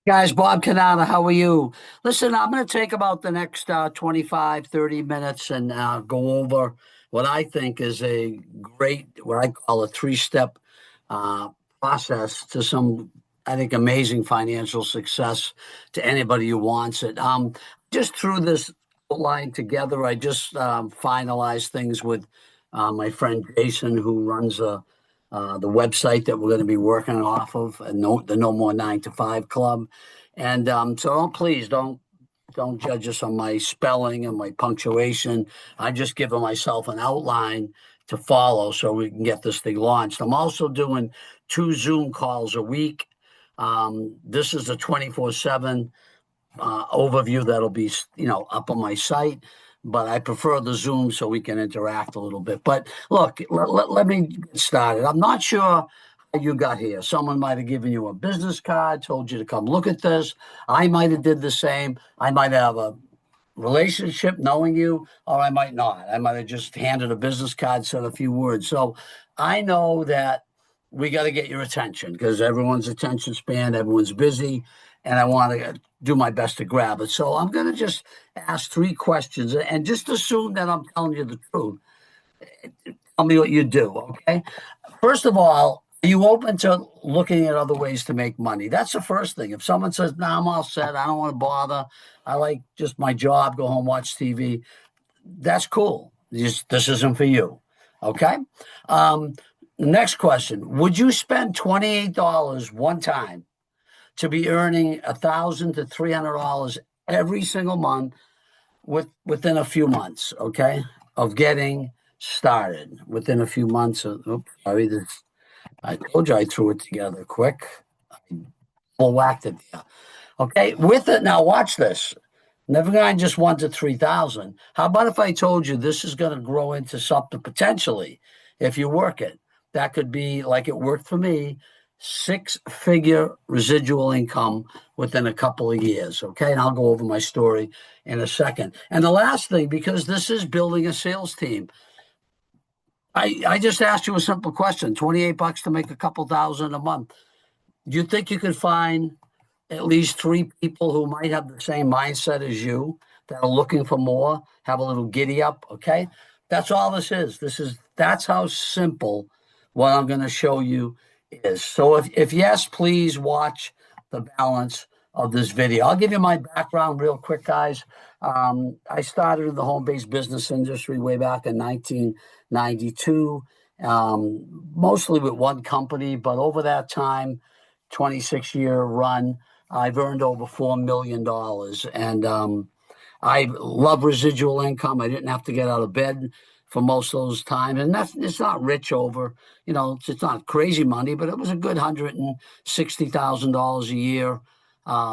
Guys, Bob Canada, how are you? Listen, I'm going to take about the next 25, 30 minutes and go over what I think is a great, what I call a three-step uh, process to some, I think, amazing financial success to anybody who wants it. Just threw this outline together. I just finalized things with my friend Jason, who runs the website that we're going to be working off of, the No More 9 to 5 Club. And so please don't judge us on my spelling and my punctuation. I'm just giving myself an outline to follow so we can get this thing launched. I'm also doing 2 Zoom calls a week. This is a 24/7 overview that'll be up on my site, but I prefer the Zoom so we can interact a little bit. But look, let me get started. I'm not sure how you got here. Someone might have given you a business card, told you to come look at this. I might have did the same. I might have a relationship knowing you, or I might not. I might have just handed a business card, said a few words. So I know that we got to get your attention because everyone's attention span, everyone's busy, and I want to do my best to grab it. So I'm going to just ask 3 questions and just assume that I'm telling you the truth. Tell me what you do, okay? First of all, are you open to looking at other ways to make money? That's the first thing. If someone says, "No, I'm all set. I don't want to bother. I like just my job, go home, watch TV," that's cool. This isn't for you. Okay. Um, Next question. Would you spend $28 one time to be earning $1,000 to $300 every single month within a few months, okay, of getting started within a few months of, oops, sorry, this, I told you I threw it together quick. I whacked it there. Okay, with it now, watch this. Never mind just 1 to 3,000. How about if I told you this is going to grow into something potentially if you work it? That could be like it worked for me, 6-figure residual income within a couple of years. Okay, and I'll go over my story in a second. And the last thing, because this is building a sales team, I just asked you a simple question: $28 to make a couple thousand a month. Do you think you could find at least 3 people who might have the same mindset as you that are looking for more, have a little giddy up? Okay. That's all this is. That's how simple what I'm going to show you is. So if yes, please watch the balance of this video. I'll give you my background real quick, guys. I started in the home-based business industry way back in 1992, mostly with one company, but over that time, 26-year run, I've earned over $4 million. And I love residual income. I didn't have to get out of bed for most of those times. And it's not rich over, it's not crazy money, but it was a good $160,000 a year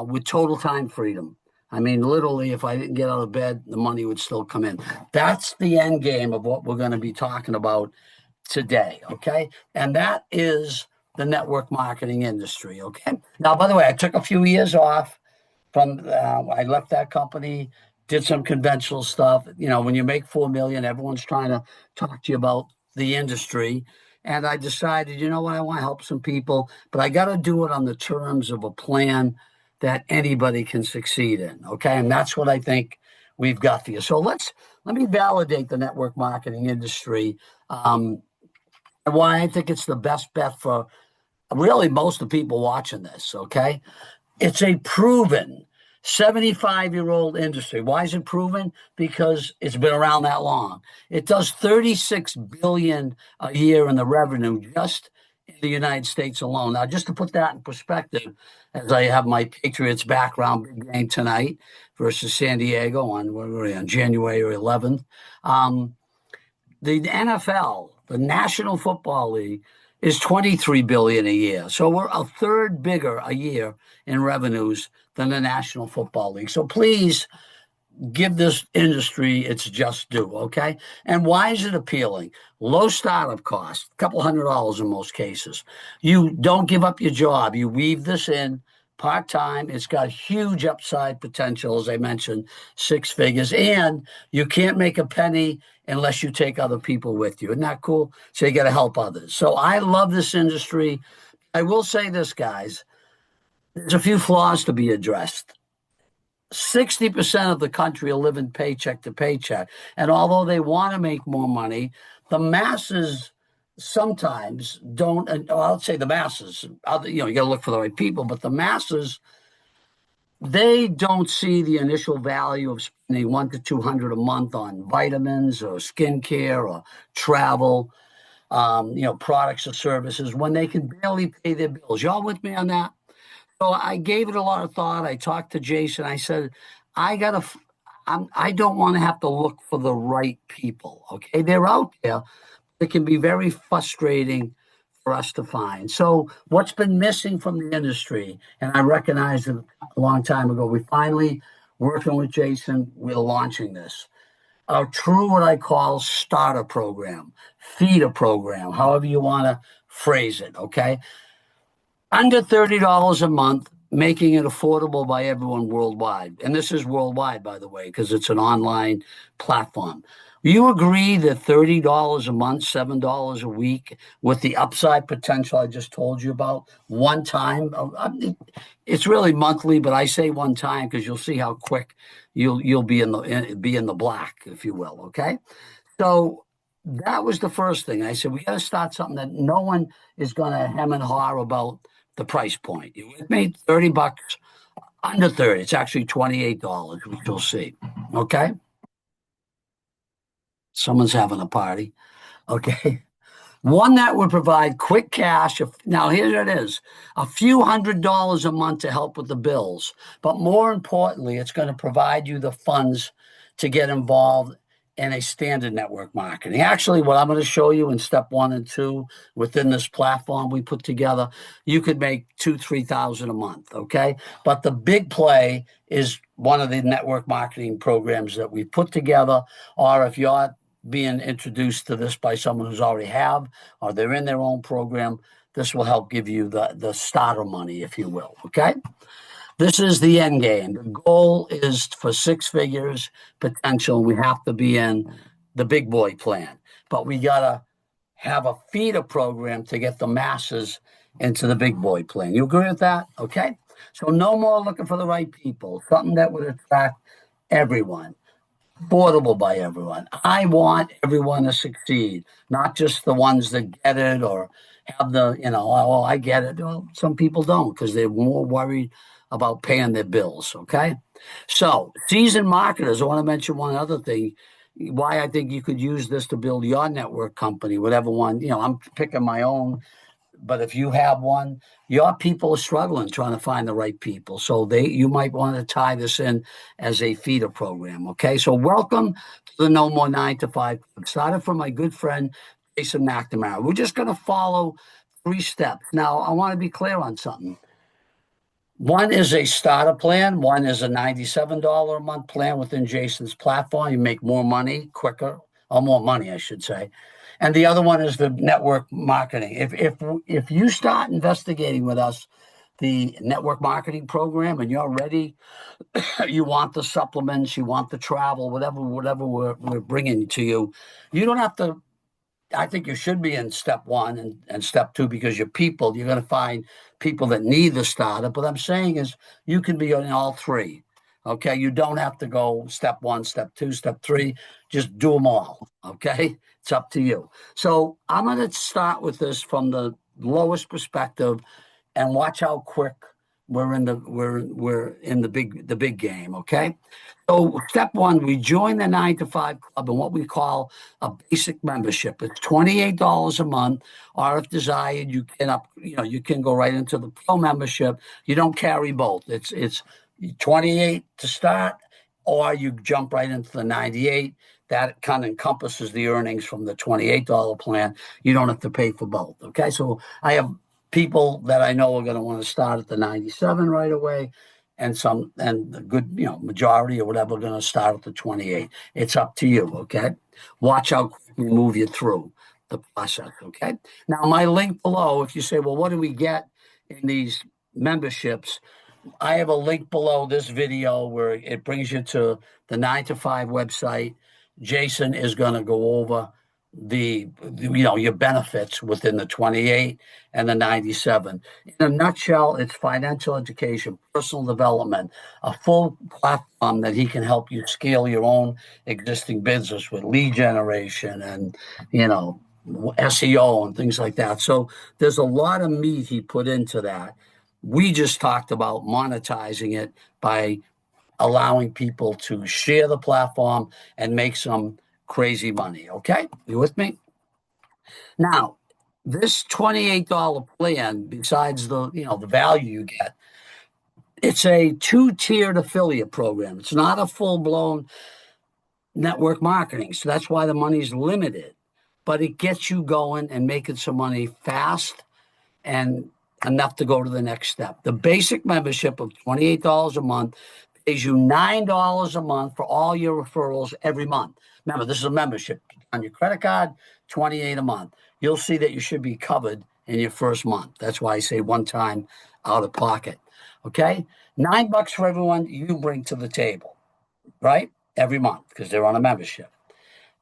with total time freedom. I mean, literally, if I didn't get out of bed, the money would still come in. That's the end game of what we're going to be talking about today. Okay. And that is the network marketing industry. Okay. Now, by the way, I took a few years off from, I left that company, did some conventional stuff. When you make 4 million, everyone's trying to talk to you about the industry. And I decided, you know what, I want to help some people, but I got to do it on the terms of a plan that anybody can succeed in. Okay. And that's what I think we've got for you. So let me validate the network marketing industry. And why I think it's the best bet for really most of the people watching this, okay? It's a proven 75-year-old industry. Why is it proven? Because it's been around that long. It does 36 billion a year in the revenue just in the United States alone. Now, just to put that in perspective, as I have my Patriots background, big game tonight versus San Diego on January 11th. The NFL, the National Football League, is 23 billion a year. So we're a third bigger a year in revenues than the National Football League. So please give this industry its just due, okay? And why is it appealing? Low startup cost, a couple $100 in most cases. You don't give up your job. You weave this in part-time. It's got huge upside potential, as I mentioned, 6 figures. And you can't make a penny unless you take other people with you. Isn't that cool? So you got to help others. So I love this industry. I will say this, guys. There's a few flaws to be addressed. 60% of the country are living paycheck to paycheck. And although they want to make more money, the masses sometimes don't. And I'll say the masses, you got to look for the right people, but the masses, they don't see the initial value of spending 100 to 200 a month on vitamins or skincare or travel, products or services when they can barely pay their bills. Y'all with me on that? So I gave it a lot of thought. I talked to Jason. I said, I gotta, I don't want to have to look for the right people. Okay, they're out there. It can be very frustrating for us to find. So what's been missing from the industry, and I recognized it a long time ago. We finally working with Jason. We're launching this. A true, what I call starter program, feeder program, however you want to phrase it. Okay, under $30 a month, making it affordable by everyone worldwide. And this is worldwide, by the way, because it's an online platform. You agree that $30 a month, $7 a week, with the upside potential I just told you about, one time. It's really monthly, but I say one time because you'll see how quick you'll be in the black, if you will. Okay, so that was the first thing. I said we got to start something that no one is going to hem and haw about the price point. You with me? $30, under 30. It's actually $28, which you'll see. Okay. Someone's having a party. Okay. One that would provide quick cash. Now, here it is, a few $100s a month to help with the bills. But more importantly, it's going to provide you the funds to get involved in a standard network marketing. Actually, what I'm going to show you in step 1 and 2 within this platform we put together, you could make 2,000-3,000 a month. Okay. But the big play is one of the network marketing programs that we put together, or if you're being introduced to this by someone who's already have, or they're in their own program, this will help give you the starter money, if you will. Okay. This is the end game. The goal is for 6 figures potential. We have to be in the big boy plan, but we got to have a feeder program to get the masses into the big boy plan. You agree with that? Okay. So no more looking for the right people, something that would attract everyone, affordable by everyone. I want everyone to succeed, not just the ones that get it or have oh, I get it. Well, some people don't because they're more worried about paying their bills. Okay. So, seasoned marketers, I want to mention one other thing. Why I think you could use this to build your network company, whatever one, I'm picking my own, but if you have one, your people are struggling trying to find the right people. So you might want to tie this in as a feeder program. Okay. So welcome to the No More 9 to 5 Club. Started from my good friend, Jason McNamara. We're just going to follow 3 steps. Now, I want to be clear on something. One is a starter plan. One is a $97 a month plan within Jason's platform. You make more money quicker, or more money, I should say. And the other one is the network marketing. If you start investigating with us the network marketing program and you're ready, you want the supplements, you want the travel, whatever we're bringing to you, you don't have to. I think you should be in step 1 and step 2 because you're going to find people that need the startup. What I'm saying is you can be in all 3. Okay. You don't have to go step 1, step 2, step 3. Just do them all. Okay. It's up to you. So I'm going to start with this from the lowest perspective and watch how quick we're in the big game. Okay. So step 1, we join the 9 to 5 Club in what we call a basic membership. It's $28 a month, or if desired, you can go right into the pro membership. You don't carry both. It's 28 to start, or you jump right into the 98. That kind of encompasses the earnings from the $28 plan. You don't have to pay for both. Okay, so I have people that I know are going to want to start at the 97 right away, and the good, majority or whatever are going to start at the 28. It's up to you. Okay, watch how we move you through the process. Okay, now my link below. If you say, well, what do we get in these memberships? I have a link below this video where it brings you to the 9 to 5 website. Jason is going to go over your benefits within the 28 and the 97. In a nutshell, it's financial education, personal development, a full platform that he can help you scale your own existing business with lead generation and, SEO and things like that. So there's a lot of meat he put into that. We just talked about monetizing it by allowing people to share the platform and make some crazy money. Okay, you with me? Now, this $28 plan, besides the value you get, it's a two-tiered affiliate program. It's not a full-blown network marketing, so that's why the money's limited. But it gets you going and making some money fast and enough to go to the next step. The basic membership of $28 a month pays you $9 a month for all your referrals every month. Remember, this is a membership on your credit card, 28 a month. You'll see that you should be covered in your first month. That's why I say one time out of pocket. Okay, $9 for everyone you bring to the table, right? Every month because they're on a membership.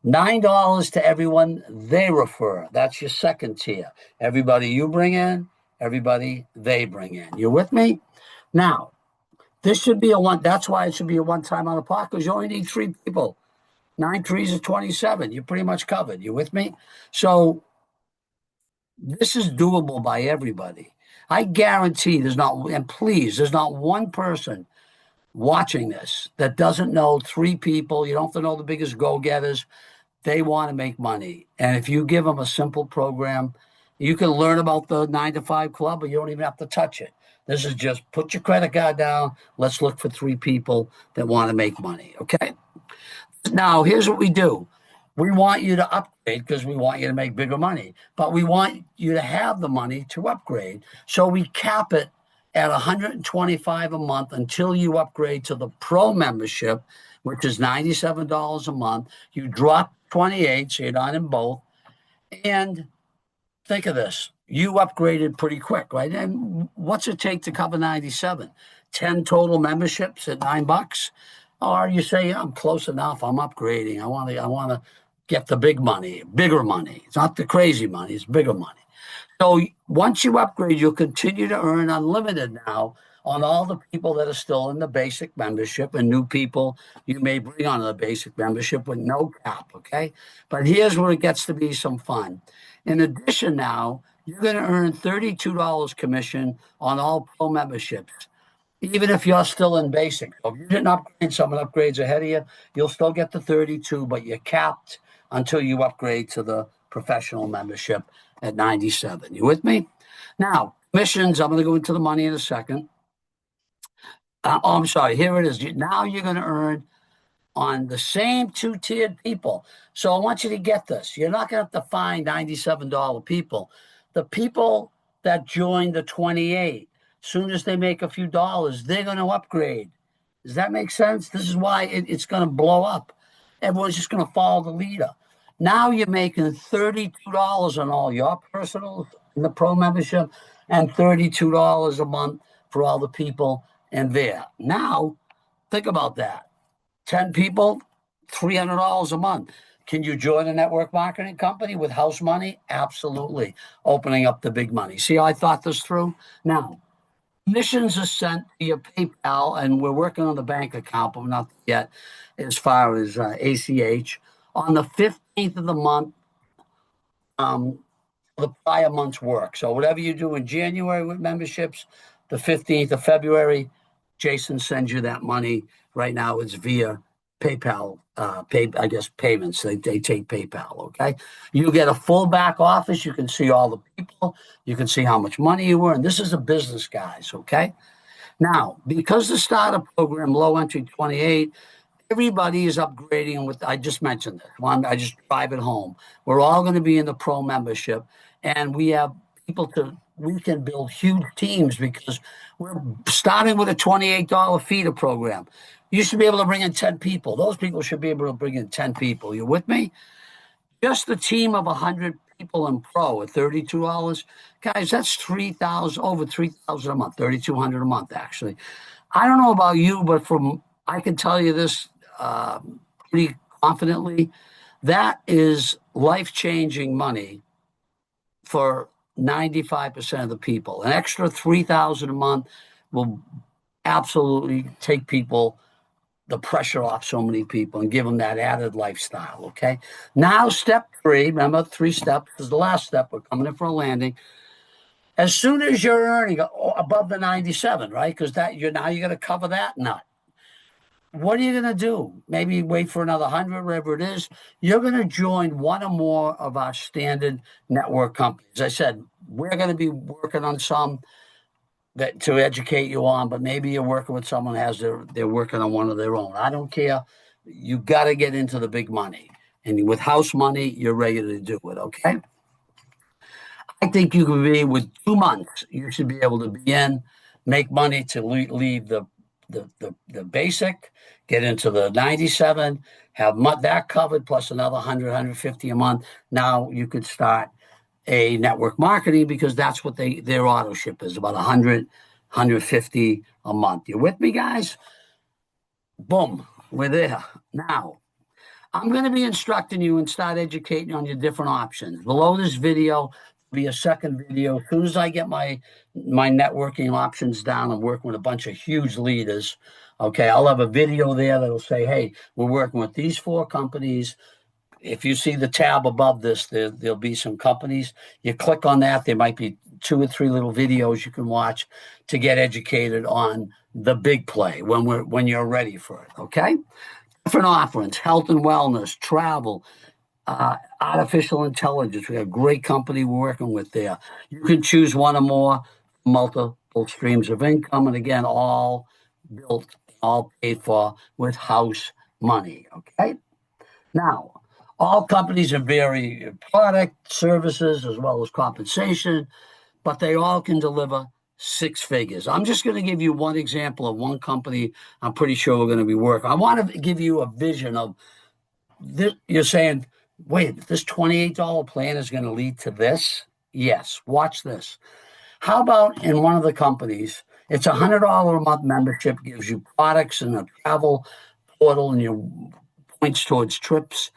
$9 to everyone they refer. That's your second tier. Everybody you bring in, everybody they bring in. You with me? Now, this should be that's why it should be a one-time out of pocket because you only need 3 people. 9 threes is 27. You're pretty much covered. You with me? So this is doable by everybody. I guarantee there's not one person watching this that doesn't know 3 people. You don't have to know the biggest go-getters. They want to make money. And if you give them a simple program, you can learn about the 9 to 5 club, but you don't even have to touch it. This is just put your credit card down. Let's look for 3 people that want to make money. Okay. Now, here's what we do. We want you to upgrade because we want you to make bigger money, but we want you to have the money to upgrade. So we cap it at $125 a month until you upgrade to the pro membership, which is $97 a month. You drop 28, so you're not in both. And think of this. You upgraded pretty quick, right? And what's it take to cover 97? 10 total memberships at $9? Or you say, I'm close enough. I'm upgrading. I want to get the bigger money. It's not the crazy money. It's bigger money. So once you upgrade, you'll continue to earn unlimited now on all the people that are still in the basic membership and new people you may bring on the basic membership with no cap, okay? But here's where it gets to be some fun. In addition now, you're going to earn $32 commission on all pro memberships, even if you're still in basic. So if you didn't upgrade, someone upgrades ahead of you, you'll still get the 32, but you're capped until you upgrade to the professional membership at 97. You with me? Now, commissions, I'm going to go into the money in a second. I'm sorry. Here it is. Now you're going to earn on the same 2-tiered people. So I want you to get this. You're not going to have to find $97 people. The people that join the 28, soon as they make a few dollars, they're going to upgrade. Does that make sense? This is why it's going to blow up. Everyone's just going to follow the leader. Now you're making $32 on all your personals in the pro membership and $32 a month for all the people in there. Now, think about that. 10 people, $300 a month. Can you join a network marketing company with house money? Absolutely. Opening up the big money. See how I thought this through? Now, commissions are sent to your PayPal, and we're working on the bank account, but not yet as far as ACH. On the 15th of the month, the prior month's work. So whatever you do in January with memberships, the 15th of February, Jason sends you that money. Right now it's via PayPal, payments. They take PayPal, okay? You get a full back office. You can see all the people. You can see how much money you earn. This is a business, guys, okay? Now, because the starter program, low entry 28, everybody is upgrading with, I just mentioned it. I just drive it home. We're all going to be in the pro membership, and we have we can build huge teams because we're starting with a $28 feeder program. You should be able to bring in 10 people. Those people should be able to bring in 10 people. You with me? Just a team of 100 people in pro at $32. Guys, that's over 3,000 a month, 3,200 a month, actually. I don't know about you, but I can tell you this pretty confidently. That is life-changing money for 95% of the people. An extra 3,000 a month will absolutely take people the pressure off so many people and give them that added lifestyle. Okay. Now, step three, remember, three steps is the last step. We're coming in for a landing. As soon as you're earning above the 97, right? Because that you're now you're going to cover that nut. What are you going to do? Maybe wait for another 100, whatever it is. You're going to join one or more of our standard network companies. As I said, we're going to be working on some that to educate you on, but maybe you're working with someone they're working on one of their own. I don't care. You got to get into the big money, and with house money, you're ready to do it. Okay. I think you can be with 2 months. You should be able to be in, make money to leave the basic, get into the 97, have that covered plus another 100, 150 a month. Now you could start a network marketing because that's what their auto ship is about 100, 150 a month. You with me, guys? Boom, we're there. Now, I'm going to be instructing you and start educating you on your different options. Below this video will be a second video. As soon as I get my networking options down, I'm working with a bunch of huge leaders. Okay, I'll have a video there that'll say, hey, we're working with these 4 companies. If you see the tab above this, there'll be some companies. You click on that. There might be 2 or 3 little videos you can watch to get educated on the big play when you're ready for it. Okay. Different offerings: health and wellness, travel, artificial intelligence. We have a great company we're working with there. You can choose one or more multiple streams of income, and again, all built, all paid for with house money. Okay. Now, all companies have varied product, services, as well as compensation, but they all can deliver 6 figures. I'm just going to give you one example of one company I'm pretty sure we're going to be working. I want to give you a vision of this. You're saying, wait, this $28 plan is going to lead to this? Yes, watch this. How about in one of the companies, it's $100 a month membership, gives you products and a travel portal and your points towards trips.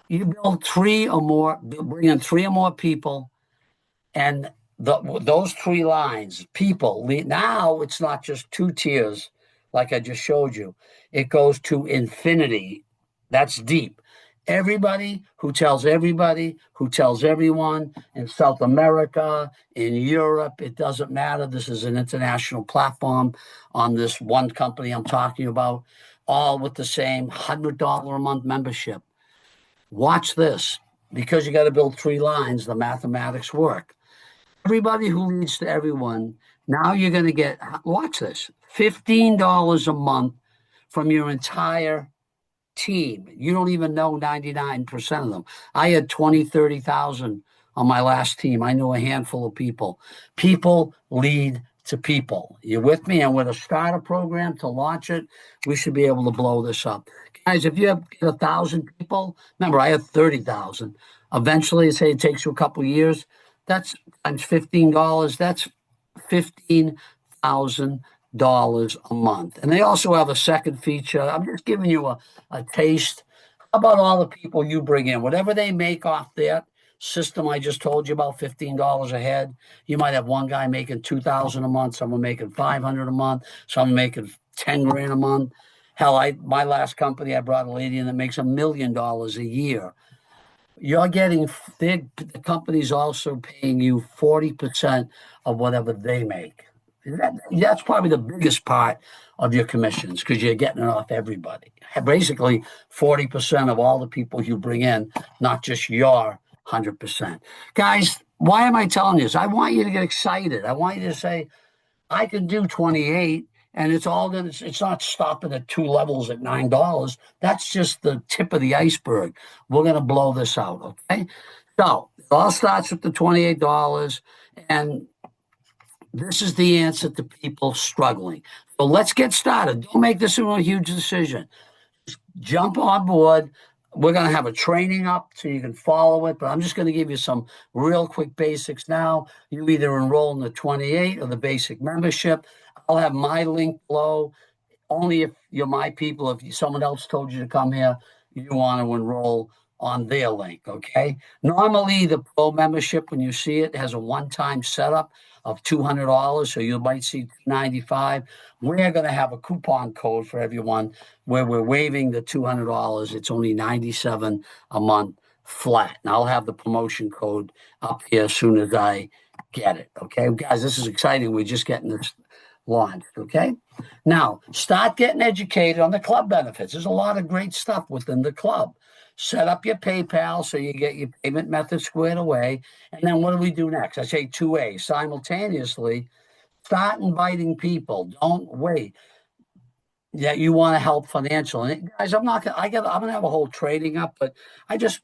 You build 3 or more, bring in 3 or more people, and those 3 lines, people, now it's not just 2 tiers like I just showed you. It goes to infinity. That's deep. Everybody who tells everybody, who tells everyone in South America, in Europe, it doesn't matter. This is an international platform on this one company I'm talking about, all with the same $100 a month membership. Watch this. Because you got to build 3 lines, the mathematics work. Everybody who leads to everyone, now you're going to get, watch this, $15 a month from your entire team. You don't even know 99% of them. I had 20, 30,000 on my last team. I knew a handful of people. People lead to people. You with me? And with a starter program to launch it, we should be able to blow this up. Guys, if you have 1,000 people, remember, I have 30,000. Eventually, say it takes you a couple of years. That's times $15. That's $15,000 a month. And they also have a second feature. I'm just giving you a taste. How about all the people you bring in? Whatever they make off that system I just told you about, $15 a head. You might have one guy making $2,000 a month, someone making $500 a month, someone making 10 grand a month. Hell, my last company, I brought a lady in that makes $1 million a year. You're getting the company's also paying you 40% of whatever they make. That's probably the biggest part of your commissions because you're getting it off everybody. Basically, 40% of all the people you bring in, not just your 100%. Guys, why am I telling you this? I want you to get excited. I want you to say, I can do 28 and it's not stopping at 2 levels at $9. That's just the tip of the iceberg. We're going to blow this out. Okay. So it all starts with the $28, and this is the answer to people struggling. So let's get started. Don't make this a huge decision. Jump on board. We're going to have a training up so you can follow it, but I'm just going to give you some real quick basics now. You either enroll in the 28 or the basic membership. I'll have my link below. Only if you're my people, if someone else told you to come here, you want to enroll on their link, okay? Normally, the pro membership, when you see it, has a one-time setup of $200, so you might see $295. We're going to have a coupon code for everyone where we're waiving the $200. It's only $97 a month flat. And I'll have the promotion code up here as soon as I get it, okay? Guys, this is exciting. We're just getting this launched, okay? Now, start getting educated on the club benefits. There's a lot of great stuff within the club. Set up your PayPal so you get your payment method squared away. And then what do we do next? I say 2A, simultaneously, start inviting people. Don't wait. That you want to help financial. And guys, I'm gonna have a whole trading up, but I just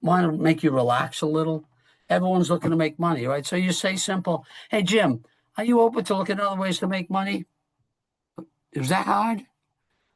want to make you relax a little. Everyone's looking to make money, right? So you say simple, hey Jim, are you open to looking at other ways to make money? Is that hard?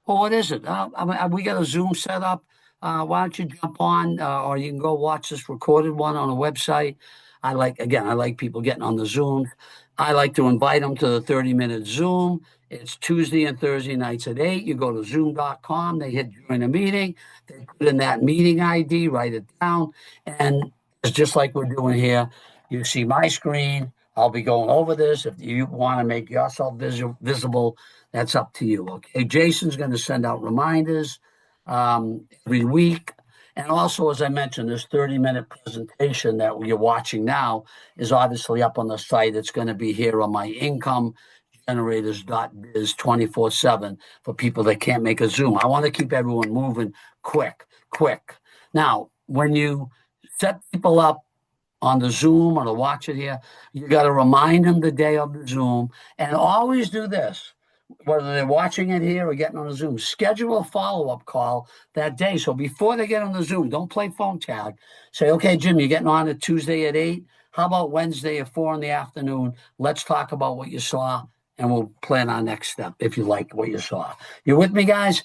Well, what is it? We got a Zoom set up. Why don't you jump on, or you can go watch this recorded one on a website. I like people getting on the Zoom. I like to invite them to the 30-minute Zoom. It's Tuesday and Thursday nights at 8. You go to zoom.com. They hit join a meeting. They put in that meeting ID, write it down. And it's just like we're doing here. You see my screen. I'll be going over this. If you want to make yourself visible, that's up to you. Okay. Jason's going to send out reminders every week. And also, as I mentioned, this 30-minute presentation that you're watching now is obviously up on the site. It's going to be here on my incomegenerators.biz 24/7 for people that can't make a Zoom. I want to keep everyone moving quick. Now, when you set people up on the Zoom or to watch it here, you got to remind them the day of the Zoom, and always do this. Whether they're watching it here or getting on the Zoom, schedule a follow-up call that day. So before they get on the Zoom, don't play phone tag. Say, okay, Jim, you're getting on a Tuesday at 8. How about Wednesday at 4 in the afternoon? Let's talk about what you saw, and we'll plan our next step if you like what you saw. You with me, guys?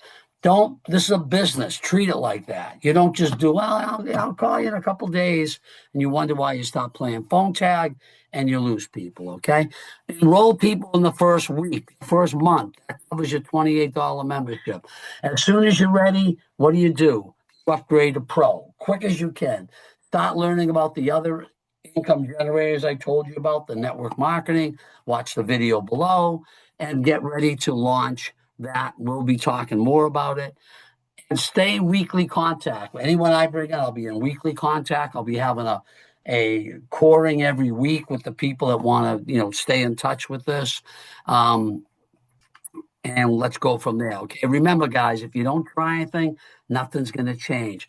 This is a business. Treat it like that. You don't just do, well, I'll call you in a couple days, and you wonder why you stop playing phone tag and you lose people, okay? Enroll people in the first week, first month. That covers your $28 membership. As soon as you're ready, what do? You upgrade to pro, quick as you can. Start learning about the other income generators I told you about, the network marketing. Watch the video below and get ready to launch that. We'll be talking more about it. And stay in weekly contact. Anyone I bring in, I'll be in weekly contact. I'll be having a coring every week with the people that want to, stay in touch with this. And let's go from there. Okay. Remember, guys, if you don't try anything, nothing's going to change.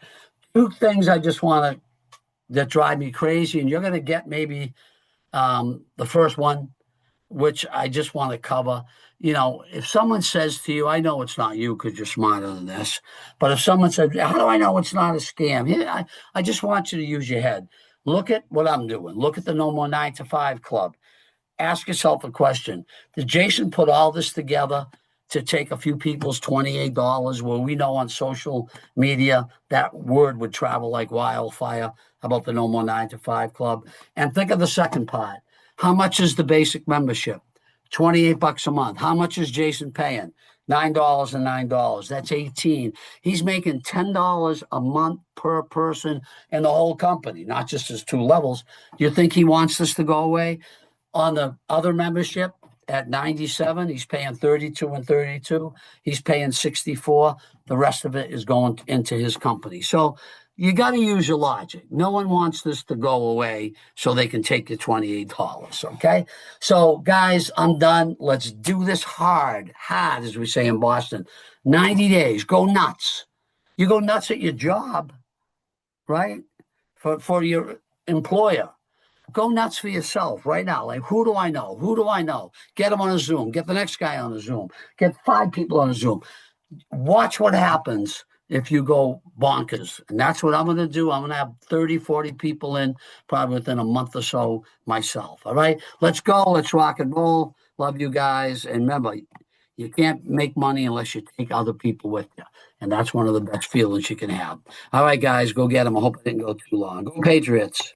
Two things I just want to that drive me crazy, and you're going to get maybe the first one, which I just want to cover. If someone says to you, I know it's not you because you're smarter than this, but if someone says, how do I know it's not a scam? I just want you to use your head. Look at what I'm doing. Look at the No More 9 to 5 Club. Ask yourself a question. Did Jason put all this together to take a few people's $28 where we know on social media that word would travel like wildfire about the No More 9 to 5 Club? And think of the second part. How much is the basic membership? $28 a month. How much is Jason paying? $9 and $9. That's 18. He's making $10 a month per person in the whole company, not just his 2 levels. Do you think he wants this to go away? On the other membership at 97, he's paying 32 and 32. He's paying 64. The rest of it is going into his company. So you got to use your logic. No one wants this to go away so they can take your $28, okay? So, guys, I'm done. Let's do this hard, as we say in Boston. 90 days. Go nuts. You go nuts at your job, right? For your employer. Go nuts for yourself right now. Like, who do I know? Who do I know? Get them on a Zoom. Get the next guy on a Zoom. Get 5 people on a Zoom. Watch what happens if you go bonkers. And that's what I'm going to do. I'm going to have 30, 40 people in probably within a month or so myself. All right, let's go. Let's rock and roll. Love you guys. And remember, you can't make money unless you take other people with you. And that's one of the best feelings you can have. All right, guys, go get them. I hope it didn't go too long. Go Patriots.